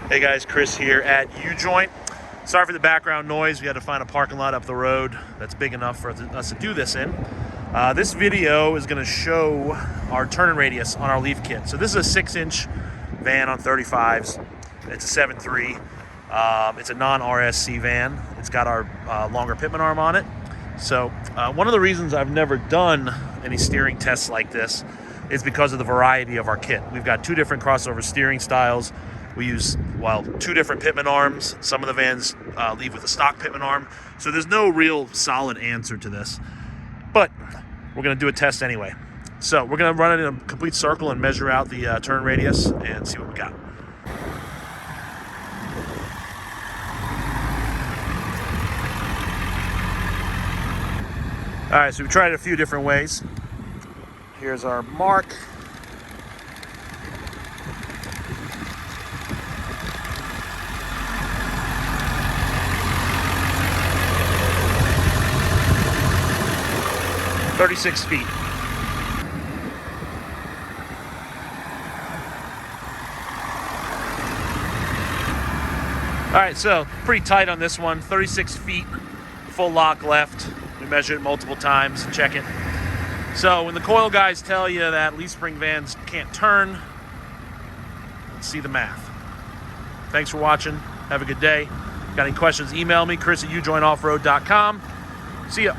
Hey guys, Chris here at Ujoint. Sorry for the background noise. We had to find a parking lot up the road that's big enough for us to do this in. This video is going to show our turning radius on our Leaf kit. So this is a 6-inch van on 35s. It's a 7.3. It's a non-RSC van. It's got our longer pitman arm on it. So one of the reasons I've never done any steering tests like this is because of the variety of our kit. We've got 2 different crossover steering styles. We use, 2 different pitman arms. Some of the vans leave with a stock pitman arm. So there's no real solid answer to this. But we're going to do a test anyway. So we're going to run it in a complete circle and measure out the turn radius and see what we got. All right, so we tried it a few different ways. Here's our mark. "36 feet. All right, so pretty tight on this one. 36 feet, full lock left. We measured it multiple times, check it. So when the coil guys tell you that leaf spring vans can't turn, let's see the math. Thanks for watching. Have a good day. Got any questions, email me, Chris at ujointoffroad.com. See ya.